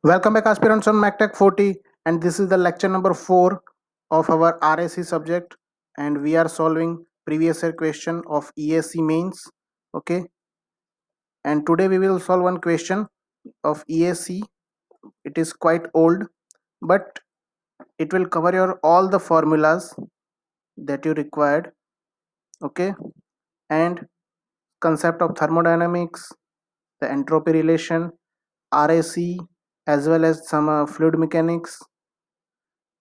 Welcome back, aspirants on MacTech 40, and this is the lecture number 4 of our RAC subject, and we are solving previous year question of EAC mains. Okay, and today we will solve one question of EAC. It is quite old, but it will cover your all the formulas that you required. Okay, and concept of thermodynamics, the entropy relation, RAC, as well as some fluid mechanics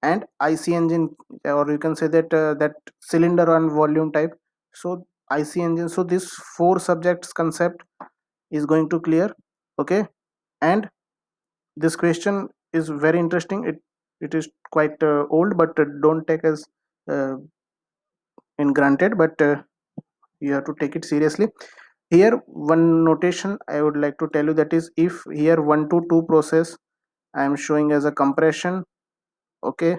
and IC engine, or you can say that that cylinder and volume type. So IC engine. So this four subjects concept is going to clear. Okay, and this question is very interesting. It is quite old, but don't take as uh, in granted. But you have to take it seriously. Here, one notation I would like to tell you, that is, if here 1 to 2 process I am showing as a compression. Okay,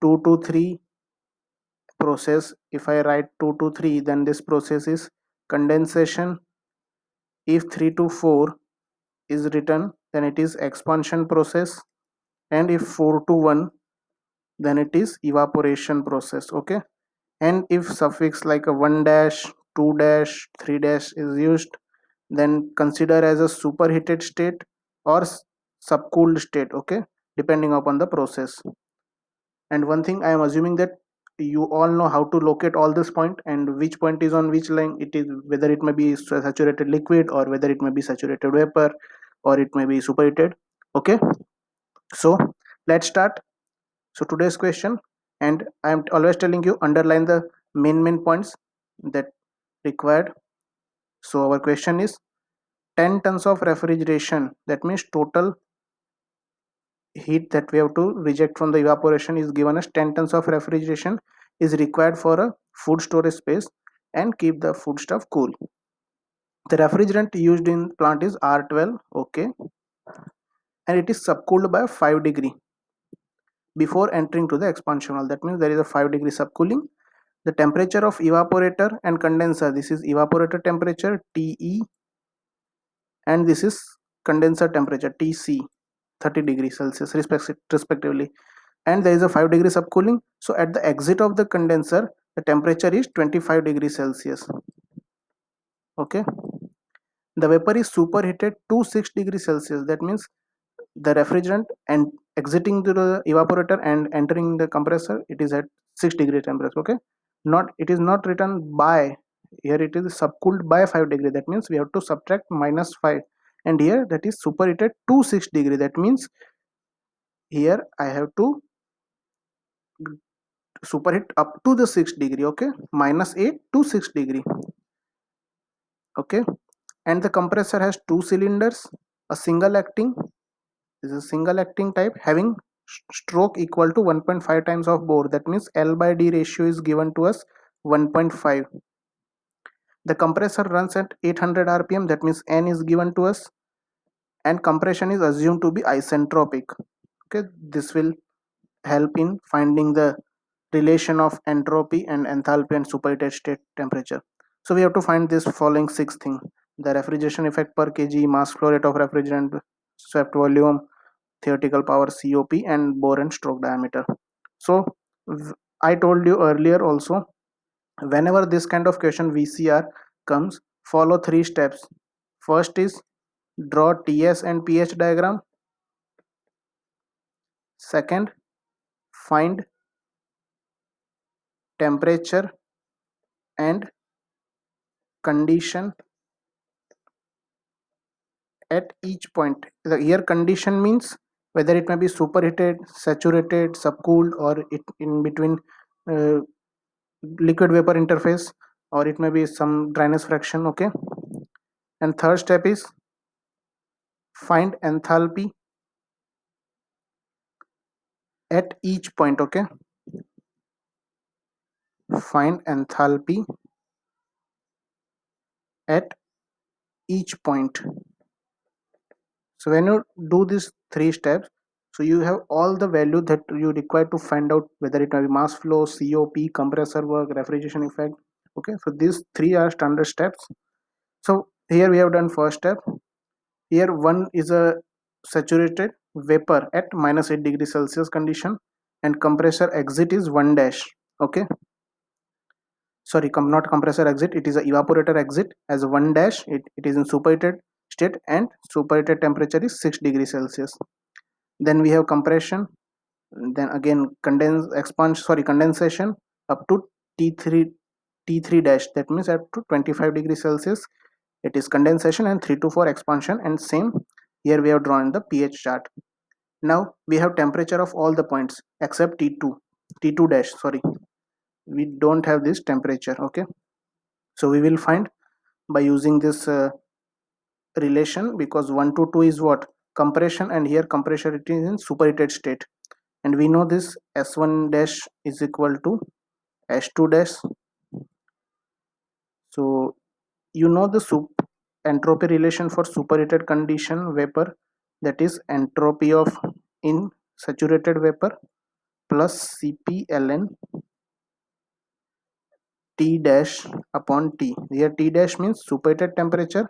2 to 3 process, if I write 2 to 3, then this process is condensation. If 3 to 4 is written, then it is expansion process, and if 4 to 1, then it is evaporation process. Okay, and if suffix like a 1 dash, 2 dash, 3 dash is used, then consider as a superheated state or subcooled state. Okay, depending upon the process. And one thing I am assuming that you all know how to locate all this point and which point is on which line. It is whether it may be saturated liquid, or whether it may be saturated vapor, or it may be superheated. Okay, so let's start. So today's question, and I am always telling you, underline the main points that required. So our question is, 10 tons of refrigeration, that means total heat that we have to reject from the evaporation, is given as 10 tons of refrigeration is required for a food storage space and keep the foodstuff cool. The refrigerant used in plant is R12. Okay, and it is subcooled by 5 degree before entering to the expansion hall. That means there is a 5 degree subcooling. The temperature of evaporator and condenser, this is evaporator temperature TE, and this is condenser temperature TC, 30 degrees Celsius respectively, and there is a 5 degree subcooling. So at the exit of the condenser, the temperature is 25 degrees Celsius. Okay, the vapor is superheated to 6 degrees Celsius. That means the refrigerant and exiting to the evaporator and entering the compressor, it is at 6 degree temperature. Okay, not, it is not written by, here it is subcooled by 5 degree. That means we have to subtract minus 5, and here that is superheated to 6 degree. That means here I have to superheat up to the 6 degree. Okay, minus 8 to 6 degree. Okay, and the compressor has two cylinders, a single acting, this is a single acting type, having stroke equal to 1.5 times of bore. That means L by D ratio is given to us 1.5. The compressor runs at 800 rpm. That means N is given to us, and compression is assumed to be isentropic. Okay, this will help in finding the relation of entropy and enthalpy and superheated state temperature. So we have to find this following six things: the refrigeration effect per kg, mass flow rate of refrigerant, swept volume, theoretical power COP, and bore and stroke diameter. So I told you earlier also, whenever this kind of question VCR comes, follow three steps. First is draw TS and pH diagram. Second, find temperature and condition at each point. The here condition means whether it may be superheated, saturated, subcooled, or it in between uh, liquid vapor interface, or it may be some dryness fraction. Okay, and third step is find enthalpy at each point. Okay, find enthalpy at each point. So when you do these three steps, so you have all the value that you require to find out whether it may be mass flow, COP, compressor work, refrigeration effect. Okay, so these three are standard steps. So here we have done first step. Here one is a saturated vapor at -8 degrees Celsius condition, and compressor exit is 1 dash. Okay, sorry, not compressor exit, it is a evaporator exit as 1 dash. It is in superheated state and superheated temperature is 6 degrees Celsius. Then we have compression, then again condensation up to T3 dash, that means up to 25 degrees Celsius it is condensation, and 3 to 4 expansion, and same here we have drawn the pH chart. Now we have temperature of all the points except T2 dash, sorry, we don't have this temperature. Okay, so we will find by using this relation, because 1 to 2 is what, compression, and here compression it is in superheated state, and we know this S1 dash is equal to S2 dash. So you know the entropy relation for superheated condition vapor, that is entropy of in saturated vapor plus Cp ln T dash upon T. Here T dash means superheated temperature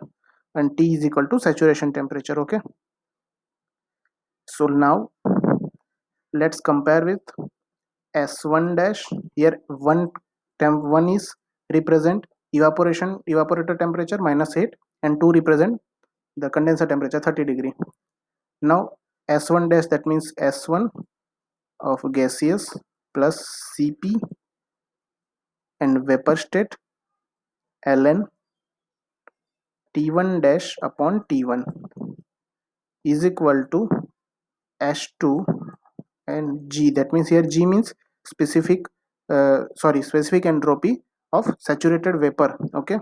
and T is equal to saturation temperature. Okay, so now let's compare with S1 dash. Here one is represent evaporator temperature -8, and 2 represent the condenser temperature 30 degree. Now S1 dash, that means S1 of gaseous plus Cp and vapor state ln T1 dash upon T1 is equal to S2 and G, that means here G means specific specific entropy of saturated vapor. Okay,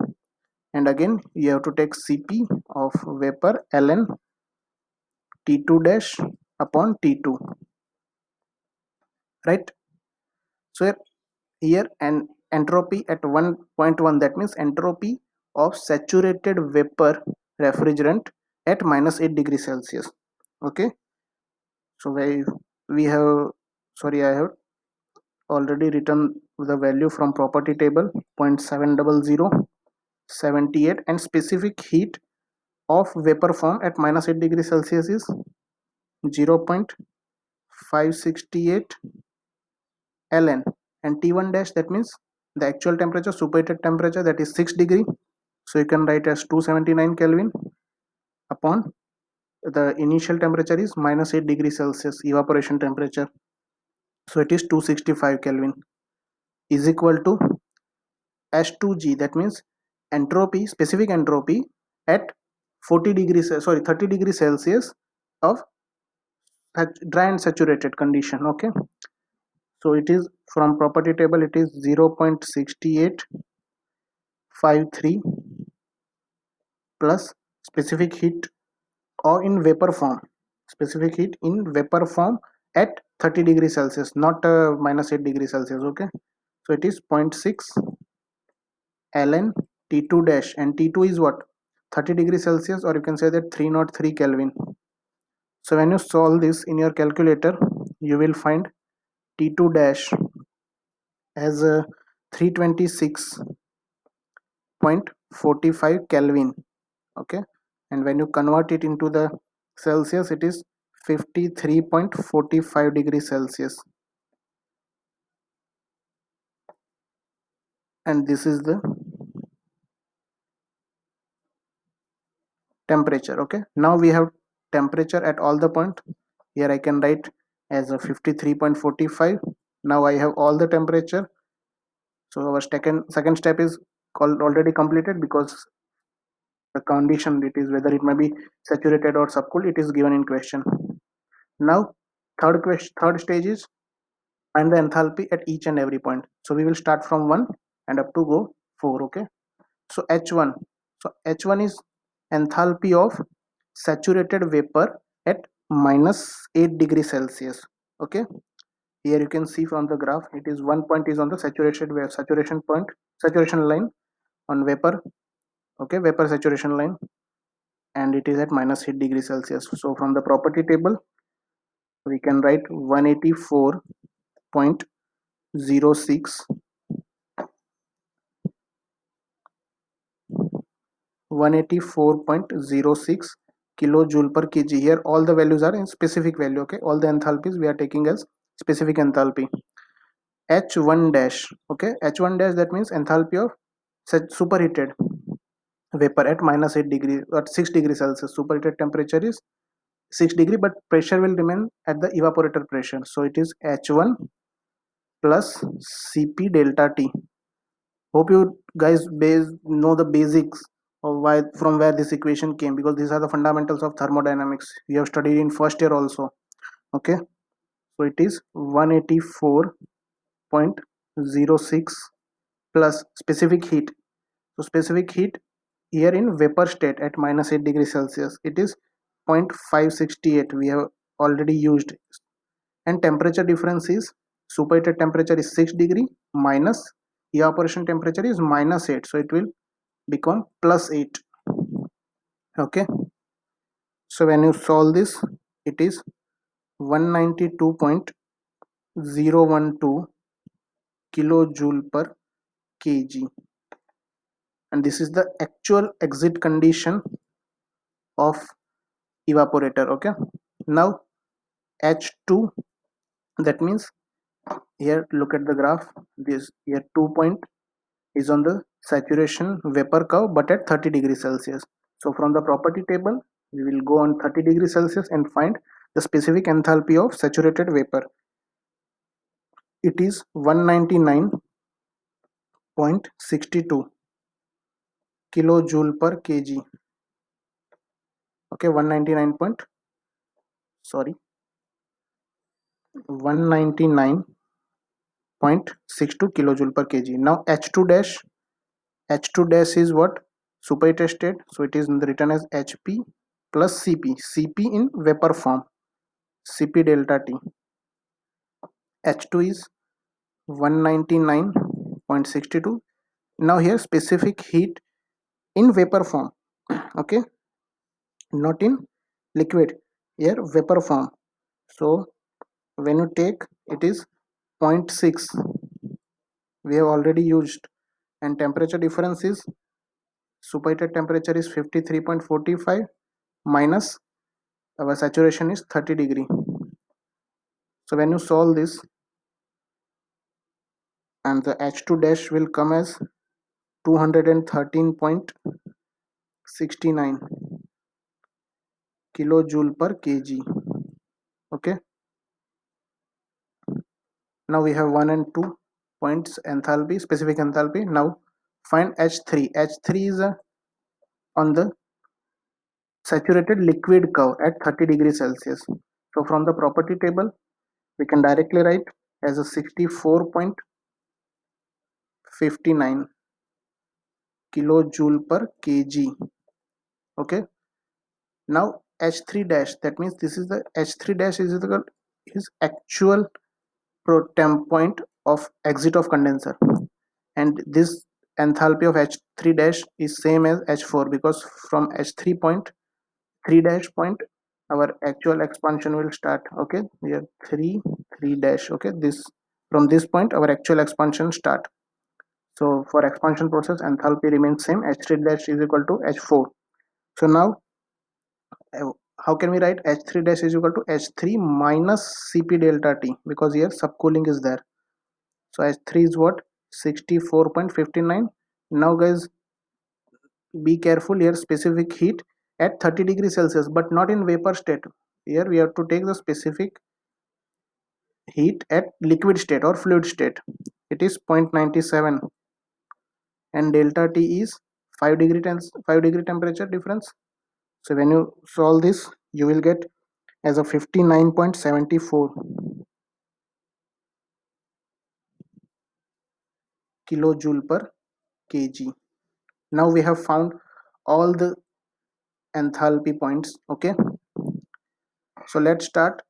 and again you have to take Cp of vapor ln T2 dash upon T2, right? So here and entropy at 1.1, that means entropy of saturated vapor refrigerant at -8 degrees Celsius. Okay, so we have, sorry, I have already written the value from property table 0.70078, and specific heat of vapor form at -8 degrees Celsius is 0.568 ln, and T1 dash, that means the actual temperature, superheated temperature, that is 6 degree, so you can write as 279 Kelvin upon the initial temperature is -8 degrees Celsius evaporation temperature, so it is 265 Kelvin is equal to S2G, that means entropy, specific entropy at 40 degrees, sorry, 30 degrees Celsius of dry and saturated condition. Okay, so it is from property table, it is 0.6853 plus specific heat or in vapor form, specific heat in vapor form at 30 degrees Celsius, not -8 degrees Celsius. Okay, so it is 0.6 ln T2 dash, and T2 is what, 30 degrees Celsius, or you can say that 303 Kelvin. So when you solve this in your calculator, you will find T2 dash as a 326.45 Kelvin. Okay, and when you convert it into the Celsius, it is 53.45 degrees Celsius, and this is the temperature. Okay, now we have temperature at all the point. Here I can write as a 53.45. Now I have all the temperature, so our second step is called already completed, because the condition, it is whether it may be saturated or subcooled, it is given in question. Now third stage is find the enthalpy at each and every point. So we will start from 1 and up to go 4. Okay, so H1, so H1 is enthalpy of saturated vapor at -8 degrees Celsius. Okay, here you can see from the graph, it is one point is on the saturation point, saturation line on vapor. Okay, vapor saturation line, and it is at -8 degrees Celsius. So from the property table we can write 184.06 184.06 kilojoule per kg. Here all the values are in specific value. Okay, all the enthalpies we are taking as specific enthalpy. H1 dash. Okay, H1 dash, that means enthalpy of such superheated vapor at -8 degree at 6 degree Celsius. Superheated temperature is 6 degree, but pressure will remain at the evaporator pressure. So it is H1 plus Cp delta T. Hope you guys know the basics of why from where this equation came, because these are the fundamentals of thermodynamics we have studied in first year also. Okay, so it is 184.06 plus specific heat. So specific heat here in vapor state at -8 degree Celsius, it is 0.568 we have already used. And temperature difference is superheated temperature is 6 degree minus evaporation temperature is -8, so it will become +8. Okay, so when you solve this, it is 192.012 kilojoule per kg, and this is the actual exit condition of evaporator. Okay, now H2, that means here look at the graph. This here 2 point is on the saturation vapor curve, but at 30 degrees Celsius. So from the property table we will go on 30 degrees Celsius and find the specific enthalpy of saturated vapor. It is 199.62 kilojoule per kg. Okay, 199 point, sorry, 199.62 kilojoule per kg. Now H2 dash, H2 dash is what? Superheated state, so it is written as Hp plus Cp. Cp in vapor form, Cp delta T. H2 is 199.62. Now here specific heat in vapor form. Okay, not in liquid, here vapor form. So when you take, it is 0.6 we have already used, and temperature difference is superheated temperature is 53.45 minus our saturation is 30 degree. So when you solve this, and the H2 dash will come as 213.69 kilojoule per kg. Okay, now we have 1 and 2 points enthalpy, specific enthalpy. Now find H3. H3 is on the saturated liquid curve at 30 degrees Celsius. So from the property table we can directly write as a 64.59 kilojoule per kg. Okay, now H3 dash, that means this is the H3 dash is equal is actual temp point of exit of condenser, and this enthalpy of H3 dash is same as H4, because from H3 point 3 dash point our actual expansion will start. Okay, we have 3 dash. Okay, this from this point our actual expansion start. So for expansion process enthalpy remains same, H3 dash is equal to H4. So now how can we write H3 dash is equal to H3 minus Cp delta T, because here subcooling is there. So H3 is what? 64.59. Now guys, be careful here, specific heat at 30 degrees Celsius, but not in vapor state. Here we have to take the specific heat at liquid state or fluid state. It is 0.97, and delta T is 5 degree 5 degree temperature difference. So when you solve this, you will get as a 59.74 kilojoule per kg. Now we have found all the enthalpy points. Okay, so let's start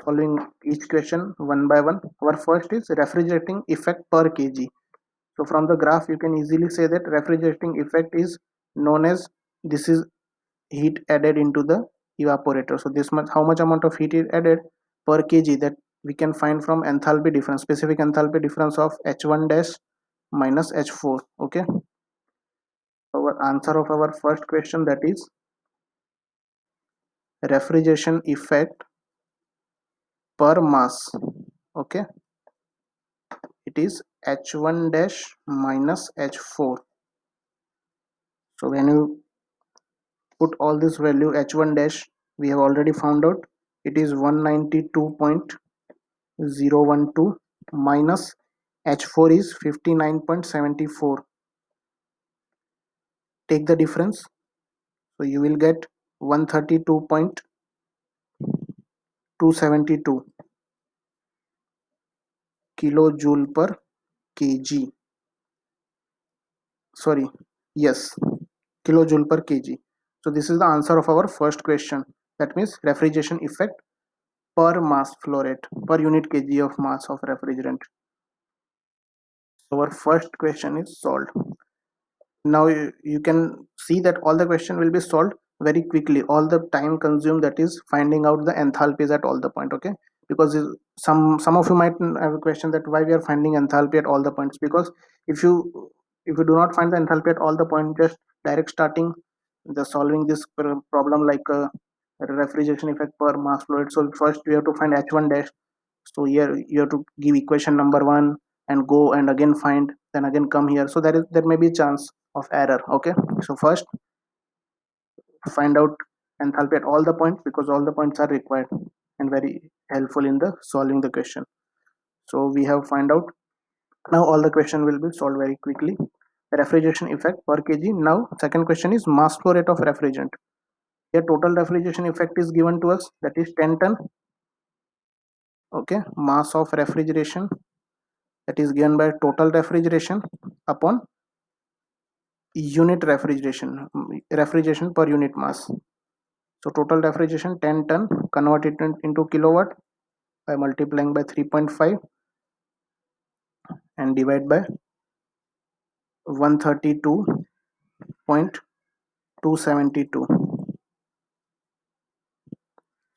following each question one by one. Our first is refrigerating effect per kg. So from the graph you can easily say that refrigerating effect is known as, this is heat added into the evaporator. So this much, how much amount of heat is added per kg, that we can find from enthalpy difference, specific enthalpy difference of H1 dash minus H4. Okay, Our answer of our first question, that is refrigeration effect per mass. Okay, it is H1 dash minus H4. So when you put all this value, H1 dash we have already found out, it is 192.012 minus H4 is 59.74. Take the difference, so you will get 132.272 kilojoule per kg. Sorry, yes, kilojoule per kg. So this is the answer of our first question. That means refrigeration effect per mass flow rate per unit kg of mass of refrigerant. Our first question is solved. Now you can see that all the question will be solved very quickly. All the time consumed, that is finding out the enthalpies at all the point. Okay, because some of you might have a question that why we are finding enthalpy at all the points. Because if you do not find the enthalpy at all the point, just direct starting the solving this problem like a refrigeration effect per mass flow rate. So first we have to find h1 dash. So here you have to give equation number one and go and again find, then again come here. So there may be chance of error. Okay, so first find out enthalpy at all the points, because all the points are required and very helpful in the solving the question. So we have find out. Now all the question will be solved very quickly. Refrigeration effect per kg. Now second question is mass flow rate of refrigerant. Here total refrigeration effect is given to us, that is 10 ton. Okay, mass of refrigeration, that is given by total refrigeration upon unit refrigeration per unit mass. So total refrigeration 10 ton, convert it into kilowatt by multiplying by 3.5 and divide by 132.272.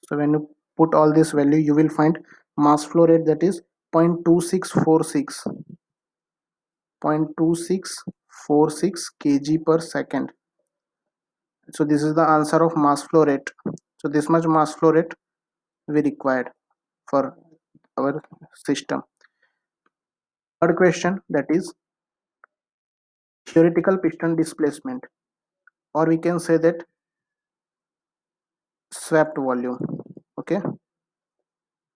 So when you put all this value, you will find mass flow rate, that is 0.2646 kg per second. So this is the answer of mass flow rate. So this much mass flow rate we required for our system. Third question, that is theoretical piston displacement, or we can say that swept volume. Okay,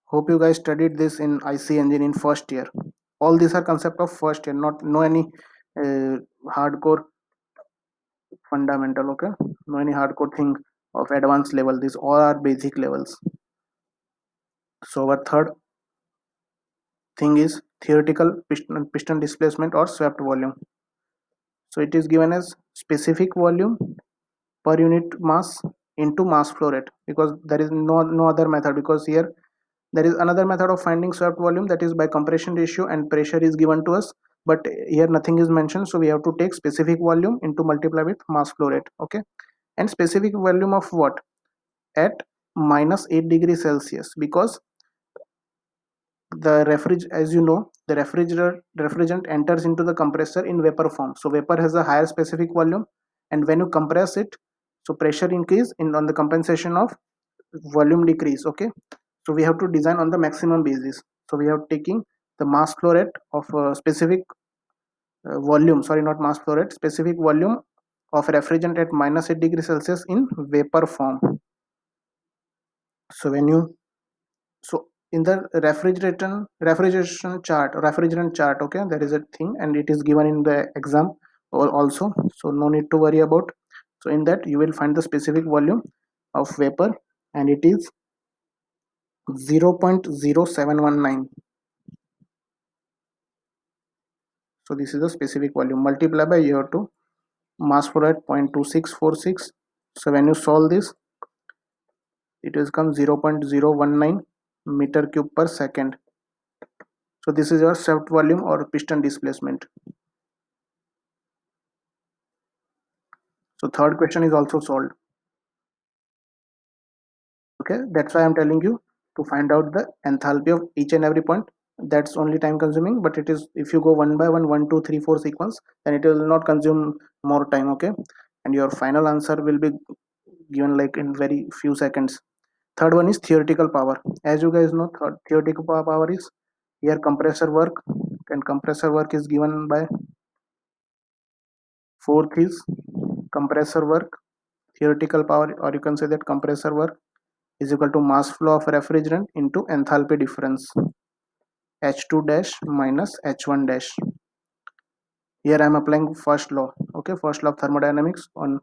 hope you guys studied this in IC engine in first year. All these are concept of first year, not no any hardcore fundamental. Okay, no any hardcore thing of advanced level. These all are basic levels. So our third thing is theoretical piston displacement or swept volume. So it is given as specific volume per unit mass into mass flow rate, because there is no other method. Because here there is another method of finding swept volume, that is by compression ratio, and pressure is given to us, but here nothing is mentioned. So we have to take specific volume into multiply with mass flow rate. Okay, and specific volume of what? At minus 8 degrees Celsius, because as you know, the refrigerant enters into the compressor in vapor form. So vapor has a higher specific volume, and when you compress it, so pressure increase in on the compensation of volume decrease. Okay, so we have to design on the maximum basis. So we have taking the mass flow rate of specific volume, sorry, not mass flow rate, specific volume of refrigerant at minus 8 degrees Celsius in vapor form. So when you, so in the refrigerant chart, okay, there is a thing and it is given in the exam also, so no need to worry about. So in that you will find the specific volume of vapor, and it is 0.0719. So this is the specific volume, multiply by you have to mass flow rate 0.2646. So when you solve this, it will come 0.019 meter cube per second. So this is your shaft volume or piston displacement. So third question is also solved. Okay, that's why I'm telling you to find out the enthalpy of each and every point. that's only time consuming, but it is, if you go one by one, 1 2 3 4 sequence, then it will not consume more time. Okay, and your final answer will be given like in very few seconds. Third one is theoretical power. As you guys know, theoretical power is here compressor work, and compressor work is given by fourth is compressor work. Theoretical power, or you can say that compressor work is equal to mass flow of refrigerant into enthalpy difference, H2 dash minus H1 dash. Here I am applying first law. Okay, first law of thermodynamics on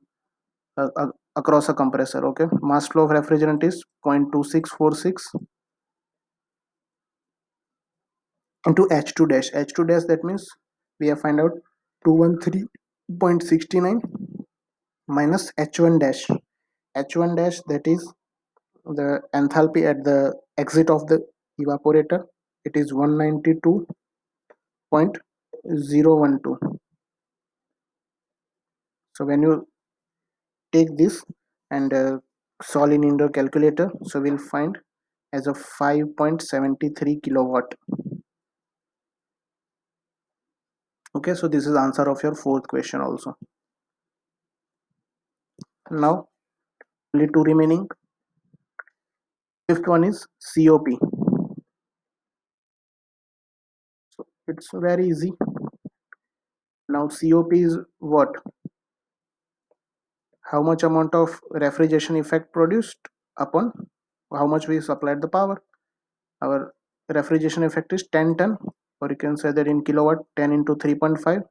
across a compressor. Okay, mass flow of refrigerant is 0.2646 into H2 dash. H2 dash, that means we have find out 213.69 minus H1 dash. H1 dash, that is the enthalpy at the exit of the evaporator. It is 192.012. So when you take this and solve in your calculator, so we'll find as a 5.73 kilowatt. Okay, so this is answer of your fourth question also. Now only two remaining. Fifth one is COP. So it's very easy. Now COP is what? How much amount of refrigeration effect produced upon how much we supplied the power. Our refrigeration effect is 10 ton, or you can say that in kilowatt, 10 into 3.5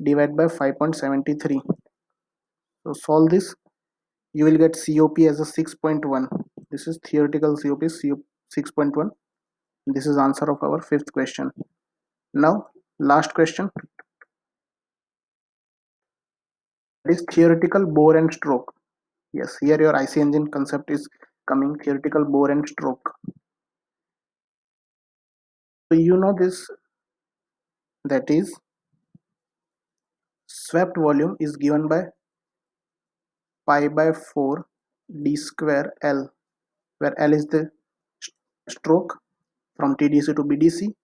divided by 5.73. So solve this, you will get COP as a 6.1. This is theoretical COP, 6.1. This is answer of our fifth question. Now last question is theoretical bore and stroke. Yes, here your IC engine concept is coming, theoretical bore and stroke. So you know this, that is swept volume is given by pi by 4 d square L, where L is the stroke from TDC to BDC,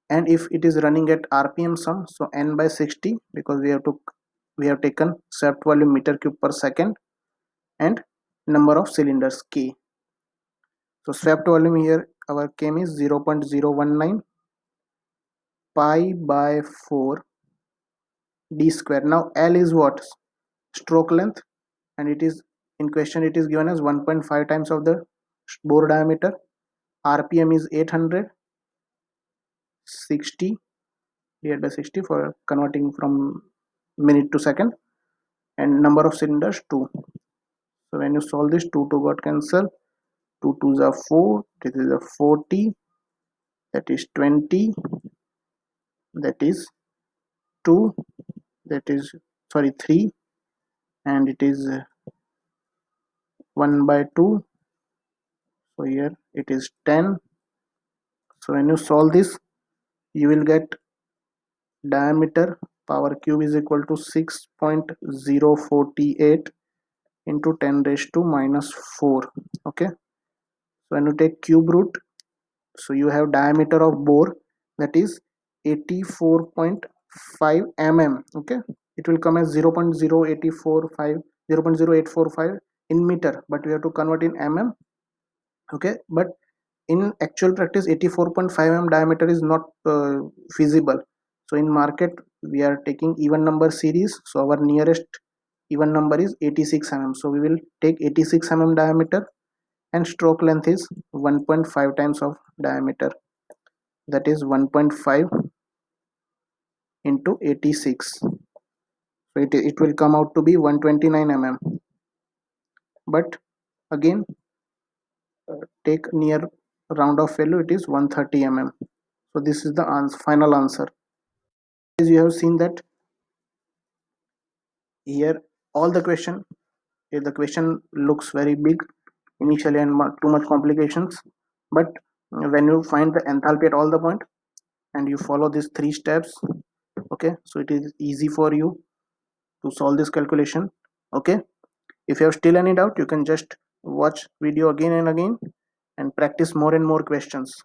and if it is running at RPM sum, so N by 60, because we have taken swept volume meter cube per second and number of cylinders K. So swept volume here our Km is 0.019 pi by 4 d square. Now L is what? Stroke length, and it is in question, it is given as 1.5 times of the bore diameter. RPM is 800, 60 divided by 60 for converting from minute to second, and number of cylinders 2. So when you solve this, 2 got cancel, 2 2s are 4, this is a 40, that is 20, that is 2, that is, sorry, 3, and it is 1 by 2, so here it is 10. So when you solve this, you will get diameter power cube is equal to 6.048 into 10 raised to minus 4. Okay, so when you take cube root, so you have diameter of bore, that is 84.5 mm. Okay, it will come as 0.0845 in meter, but we have to convert in mm. Okay, but in actual practice 84.5 mm diameter is not feasible. So in market we are taking even number series, so our nearest even number is 86 mm, so we will take 86 mm diameter, and stroke length is 1.5 times of diameter, that is 1.5 into 86, so it will come out to be 129 mm, but again take near round of value, it is 130 mm. So this is the final answer. As you have seen that here all the question, if the question looks very big initially and too much complications, but when you find the enthalpy at all the point and you follow these 3 steps, okay, so it is easy for you to solve this calculation. Okay, if you have still any doubt, you can just watch video again and again and practice more and more questions,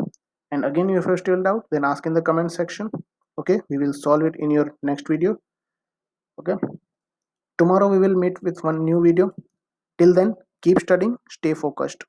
And again, if you're still doubt, then ask in the comment section. Okay, we will solve it in your next video. Okay, tomorrow we will meet with one new video. Till then, keep studying, stay focused.